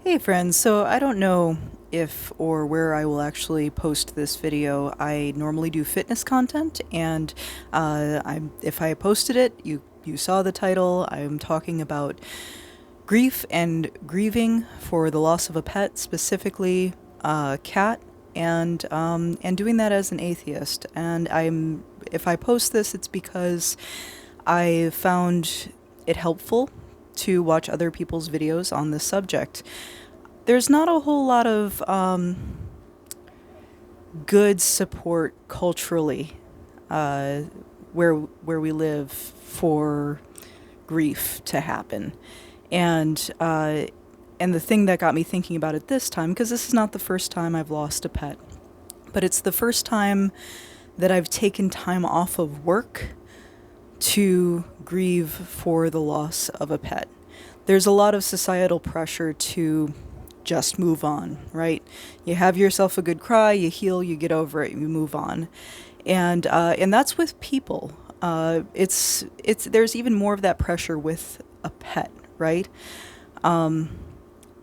Hey friends, so I don't know if or where I will actually post this video. I normally do fitness content, and if I posted it, you saw the title. I'm talking about grief and grieving for the loss of a pet, specifically a cat, and doing that as an atheist. And if I post this, it's because I found it helpful to watch other people's videos on this subject. There's not a whole lot of good support culturally uh, where we live for grief to happen, and the thing that got me thinking about it this time, because this is not the first time I've lost a pet, but it's the first time that I've taken time off of work to grieve for the loss of a pet. There's a lot of societal pressure to just move on, right? You have yourself a good cry, you heal, you get over it, you move on, and that's with people. It's there's even more of that pressure with a pet, right? And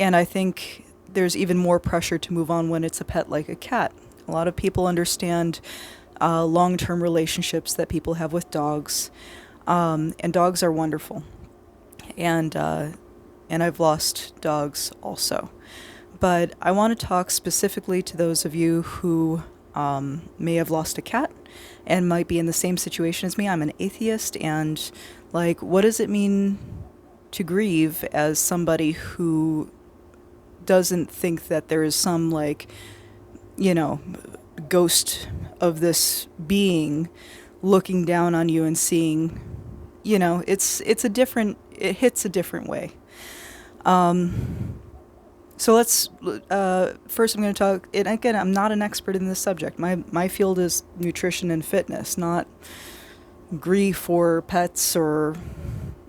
I think there's even more pressure to move on when it's a pet like a cat. A lot of people understand long-term relationships that people have with dogs, and dogs are wonderful. And I've lost dogs also. But I want to talk specifically to those of you who may have lost a cat and might be in the same situation as me. I'm an atheist, and like, what does it mean to grieve as somebody who doesn't think that there is some, like, you know, ghost of this being looking down on you and seeing, it hits a different way. So let's, first I'm going to talk, and again, I'm not an expert in this subject. My field is nutrition and fitness, not grief or pets or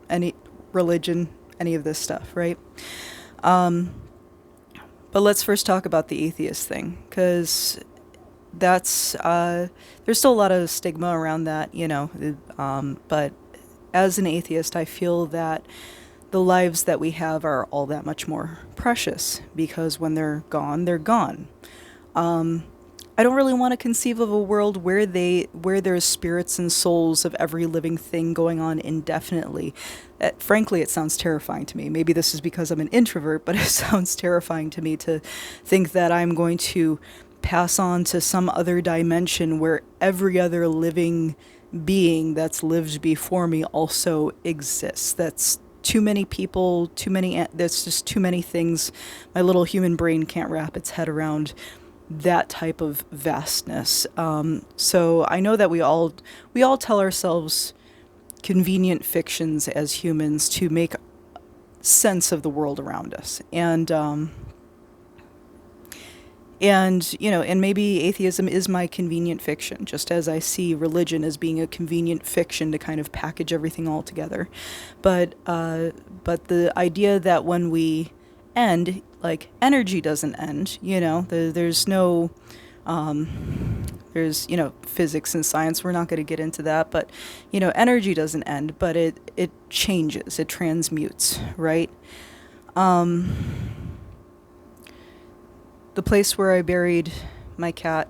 any religion, any of this stuff, right? But let's first talk about the atheist thing, because there's still a lot of stigma around that, but as an atheist, I feel that the lives that we have are all that much more precious, because when they're gone, they're gone. I don't really want to conceive of a world where there's spirits and souls of every living thing going on indefinitely. Frankly, it sounds terrifying to me. Maybe this is because I'm an introvert, but it sounds terrifying to me to think that I'm going to pass on to some other dimension where every other living being that's lived before me also exists. That's too many people, there's just too many things. My little human brain can't wrap its head around that type of vastness. So I know that we all tell ourselves convenient fictions as humans to make sense of the world around us. And maybe atheism is my convenient fiction, just as I see religion as being a convenient fiction to kind of package everything all together. But the idea that when we end, like, energy doesn't end, there's no, there's, physics and science, we're not going to get into that, but, energy doesn't end, but it changes, it transmutes, right? The place where I buried my cat,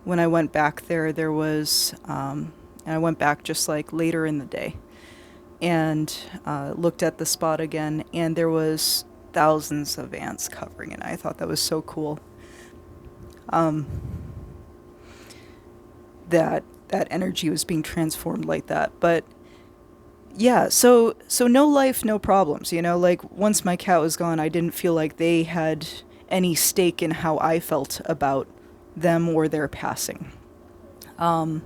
when I went back there was, and I went back just like later in the day, and looked at the spot again, and there was thousands of ants covering it. I thought that was so cool. That energy was being transformed like that. But yeah, so no life, no problems, like, once my cat was gone, I didn't feel like they had any stake in how I felt about them or their passing. And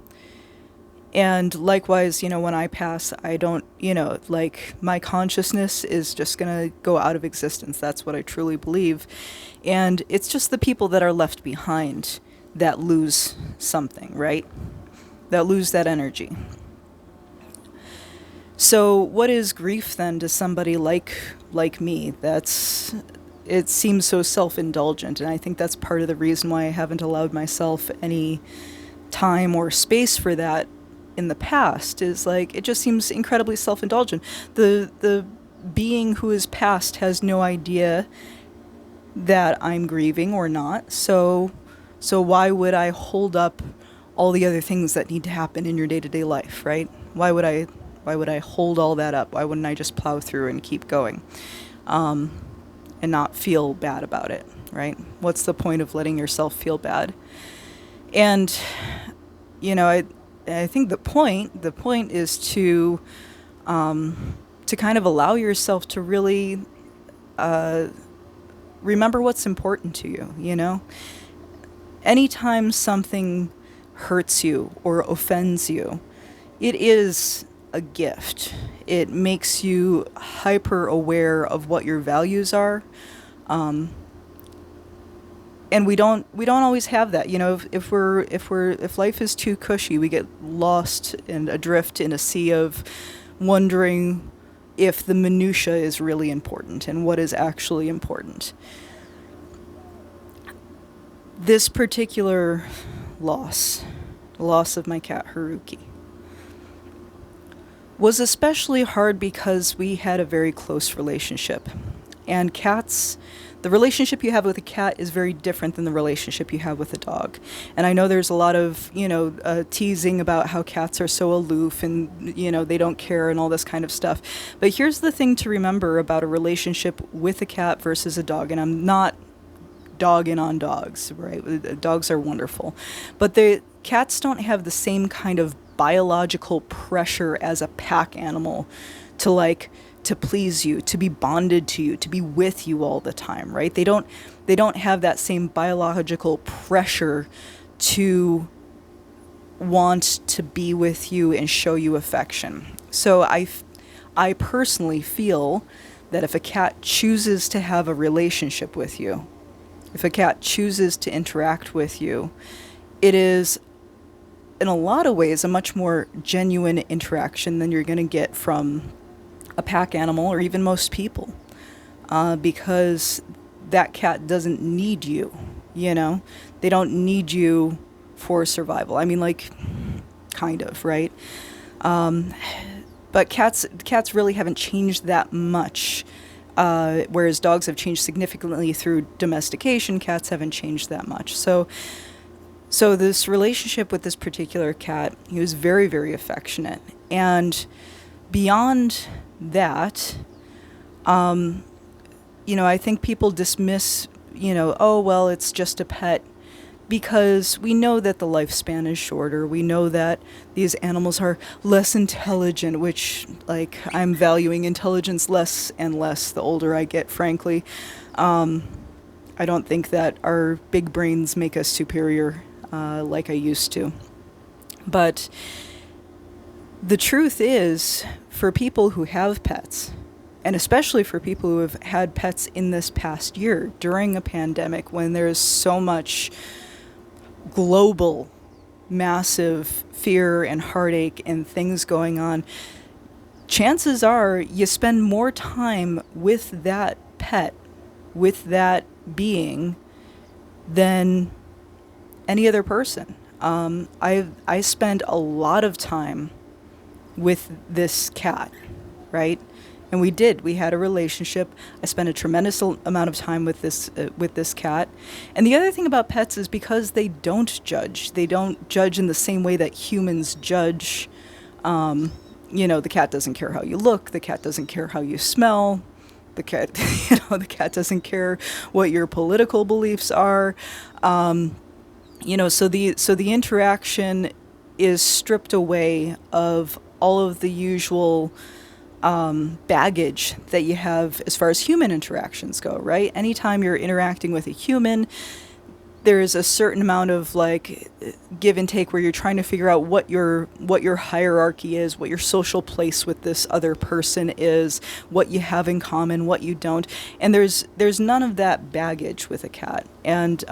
likewise, when I pass, I don't, like, my consciousness is just gonna go out of existence. That's what I truly believe. And it's just the people that are left behind that lose something, right? That lose that energy. So what is grief then to somebody like me? It seems so self-indulgent, and I think that's part of the reason why I haven't allowed myself any time or space for that in the past, is like, it just seems incredibly self-indulgent. The being who is passed has no idea that I'm grieving or not. So why would I hold up all the other things that need to happen in your day-to-day life, right? Why would I hold all that up? Why wouldn't I just plow through and keep going, and not feel bad about it, right? What's the point of letting yourself feel bad? And I think the point is to kind of allow yourself to really remember what's important to you. Anytime something hurts you or offends you, it is a gift. It makes you hyper aware of what your values are. And we don't always have that. If life is too cushy, we get lost and adrift in a sea of wondering if the minutia is really important and what is actually important. This particular loss of my cat Haruki, was especially hard because we had a very close relationship. And cats, the relationship you have with a cat is very different than the relationship you have with a dog. And I know there's a lot of, teasing about how cats are so aloof and, they don't care and all this kind of stuff. But here's the thing to remember about a relationship with a cat versus a dog. And I'm not dogging on dogs, right? Dogs are wonderful. But the cats don't have the same kind of biological pressure as a pack animal to please you, to be bonded to you, to be with you all the time, right? They don't have that same biological pressure to want to be with you and show you affection. So I personally feel that if a cat chooses to have a relationship with you, if a cat chooses to interact with you, it is in a lot of ways a much more genuine interaction than you're going to get from a pack animal or even most people, because that cat doesn't need you. They don't need you for survival. I mean, kind of, right? But cats really haven't changed that much, whereas dogs have changed significantly through domestication. Cats haven't changed that much. So this relationship with this particular cat, he was very, very affectionate. And beyond that, I think people dismiss, oh, well, it's just a pet, because we know that the lifespan is shorter. We know that these animals are less intelligent, which, I'm valuing intelligence less and less the older I get, frankly. I don't think that our big brains make us superior like I used to. But the truth is, for people who have pets, and especially for people who have had pets in this past year during a pandemic when there's so much global, massive fear and heartache and things going on, chances are you spend more time with that pet, with that being, than any other person. I spend a lot of time with this cat, right? And we had a relationship. I spent a tremendous amount of time with this cat. And the other thing about pets is because they don't judge. They don't judge in the same way that humans judge. The cat doesn't care how you look. The cat doesn't care how you smell. The cat, the cat doesn't care what your political beliefs are. So the interaction is stripped away of all of the usual baggage that you have as far as human interactions go, right? Anytime you're interacting with a human, there's a certain amount of give and take where you're trying to figure out what your hierarchy is, what your social place with this other person is, what you have in common, what you don't. And there's none of that baggage with a cat. And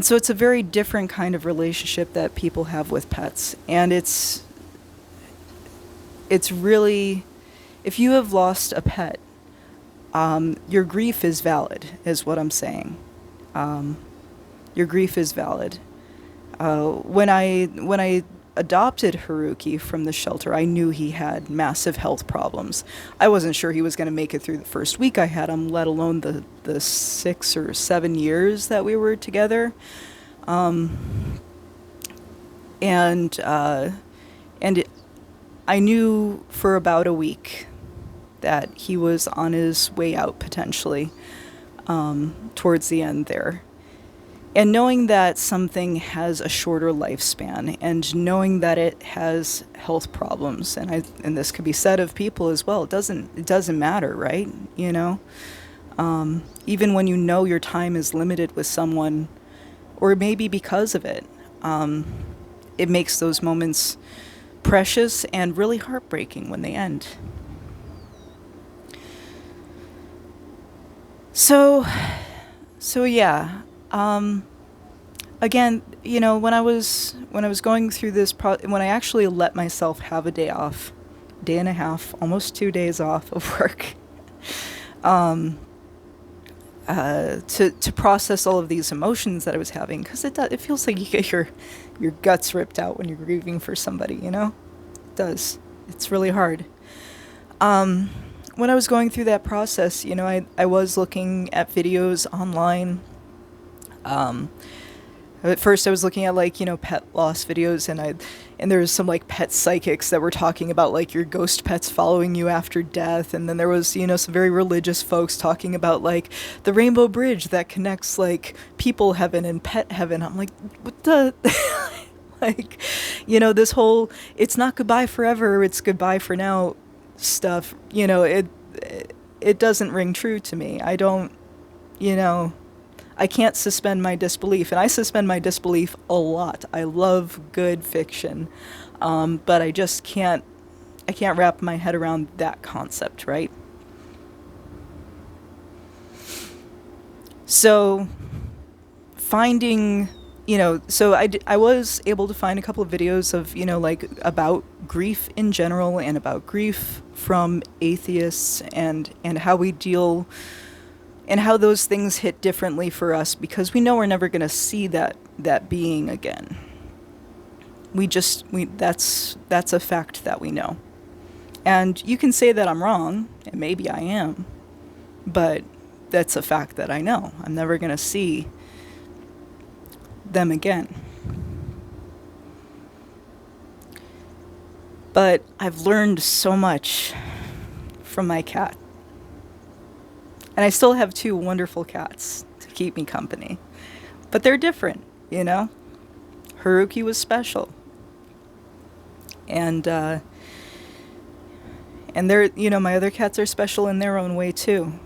so it's a very different kind of relationship that people have with pets. And it's really, if you have lost a pet, your grief is valid, is what I'm saying. Your grief is valid. When I adopted Haruki from the shelter, I knew he had massive health problems. I wasn't sure he was going to make it through the first week I had him, let alone the 6 or 7 years that we were together. And I knew for about a week that he was on his way out potentially, towards the end there. And knowing that something has a shorter lifespan, and knowing that it has health problems, and this could be said of people as well, it doesn't matter, right? You know, even when you know your time is limited with someone, or maybe because of it, it makes those moments precious and really heartbreaking when they end. So yeah. Again, you know, when I was going through this, when I actually let myself have a day off, day and a half, almost 2 days off of work, to process all of these emotions that I was having, because it feels like you get your guts ripped out when you're grieving for somebody, you know? It does. It's really hard. When I was going through that process, you know, I was looking at videos online. At first I was looking at, like, you know, pet loss videos, and there was some, like, pet psychics that were talking about, like, your ghost pets following you after death, and then there was, you know, some very religious folks talking about, like, the rainbow bridge that connects, like, people heaven and pet heaven. I'm like, what the like, you know, this whole it's not goodbye forever, it's goodbye for now stuff, you know, it doesn't ring true to me. I don't, you know, I can't suspend my disbelief, and I suspend my disbelief a lot. I love good fiction, but I just can't wrap my head around that concept, right? So finding, you know, so I was able to find a couple of videos of, you know, like, about grief in general, and about grief from atheists, and how we deal, and how those things hit differently for us, because we know we're never going to see that being again. That's a fact that we know. And you can say that I'm wrong, and maybe I am, but that's a fact that I know. I'm never going to see them again. But I've learned so much from my cat. And I still have 2 wonderful cats to keep me company. But they're different, you know? Haruki was special. And they're, you know, my other cats are special in their own way too.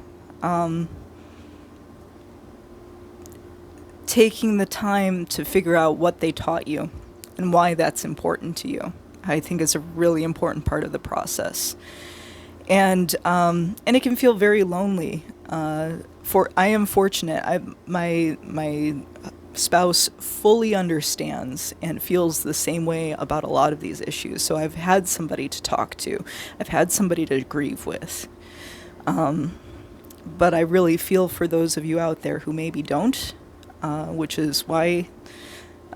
Taking the time to figure out what they taught you and why that's important to you, I think, is a really important part of the process. And it can feel very lonely. I am fortunate. My spouse fully understands and feels the same way about a lot of these issues. So I've had somebody to talk to. I've had somebody to grieve with. But I really feel for those of you out there who maybe don't, which is why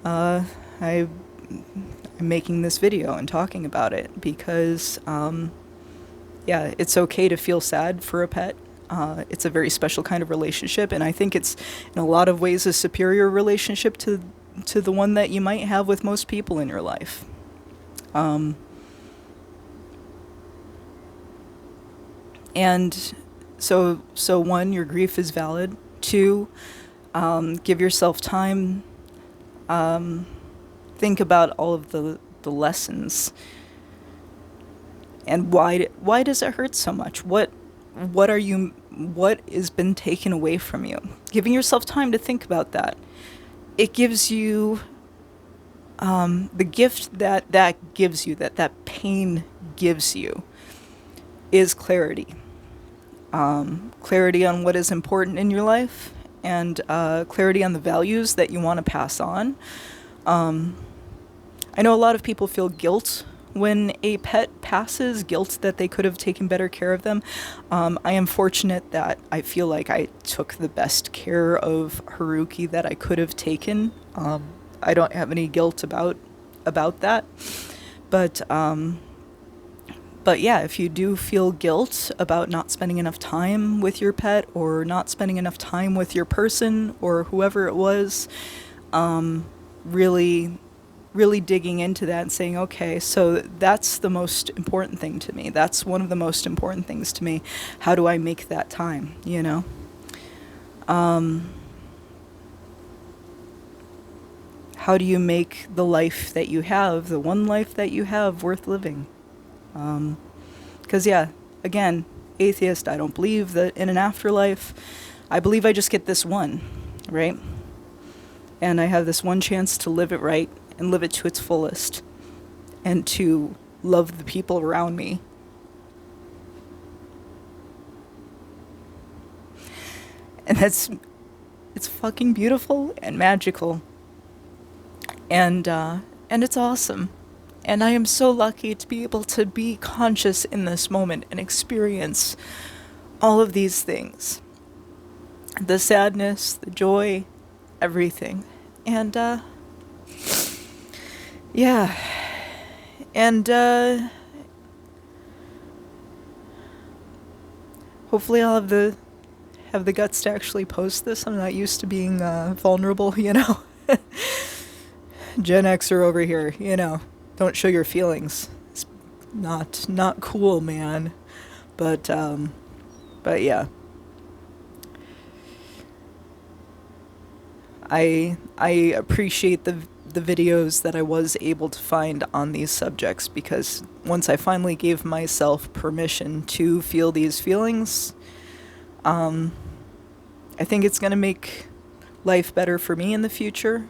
I'm making this video and talking about it, because yeah, it's okay to feel sad for a pet. It's a very special kind of relationship, and I think it's, in a lot of ways, a superior relationship to the one that you might have with most people in your life. And so 1, your grief is valid. 2, give yourself time. Think about all of the lessons. And why does it hurt so much? What has been taken away from you? Giving yourself time to think about that. It gives you the gift that gives you, that pain gives you, is clarity. Clarity on what is important in your life, and clarity on the values that you want to pass on. I know a lot of people feel guilt when a pet passes, guilt that they could have taken better care of them. I am fortunate that I feel like I took the best care of Haruki that I could have taken. I don't have any guilt about about that. But but yeah, if you do feel guilt about not spending enough time with your pet or not spending enough time with your person or whoever it was, really, really digging into that and saying, okay, so that's the most important thing to me. That's one of the most important things to me. How do I make that time, you know? How do you make the life that you have, the one life that you have, worth living? Because, yeah, again, atheist, I don't believe that in an afterlife. I believe I just get this one, right? And I have this one chance to live it right and live it to its fullest and to love the people around me. And it's fucking beautiful and magical. And it's awesome. And I am so lucky to be able to be conscious in this moment and experience all of these things. The sadness, the joy, everything. And, yeah. And, hopefully I'll have the guts to actually post this. I'm not used to being, vulnerable, you know? Gen Xer over here, you know. Don't show your feelings. It's not cool, man. But yeah. I appreciate the videos that I was able to find on these subjects, because once I finally gave myself permission to feel these feelings, I think it's going to make life better for me in the future.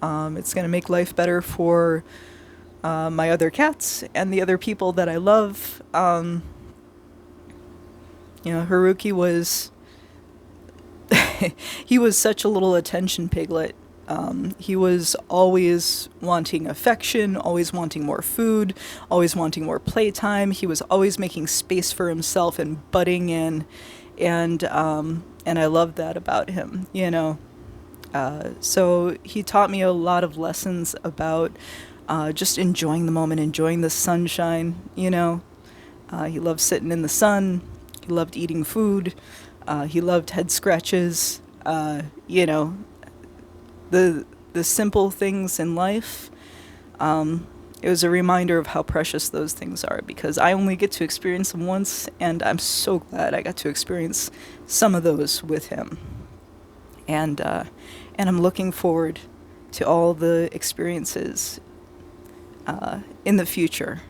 It's going to make life better for my other cats and the other people that I love. You know, Haruki was he was such a little attention piglet. He was always wanting affection, always wanting more food, always wanting more playtime. He was always making space for himself and butting in, and I loved that about him, you know. So he taught me a lot of lessons about just enjoying the moment, enjoying the sunshine, you know. He loved sitting in the sun. He loved eating food. He loved head scratches. You know, the simple things in life. It was a reminder of how precious those things are, because I only get to experience them once, and I'm so glad I got to experience some of those with him. And I'm looking forward to all the experiences in the future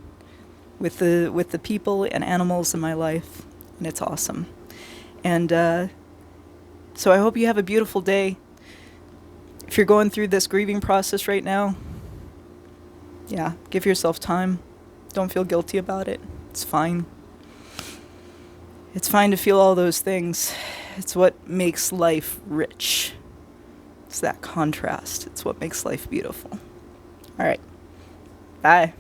with the people and animals in my life, and it's awesome. And so I hope you have a beautiful day. If you're going through this grieving process right now, yeah, give yourself time. Don't feel guilty about it. It's fine. It's fine to feel all those things. It's what makes life rich. It's that contrast. It's what makes life beautiful. All right. Bye.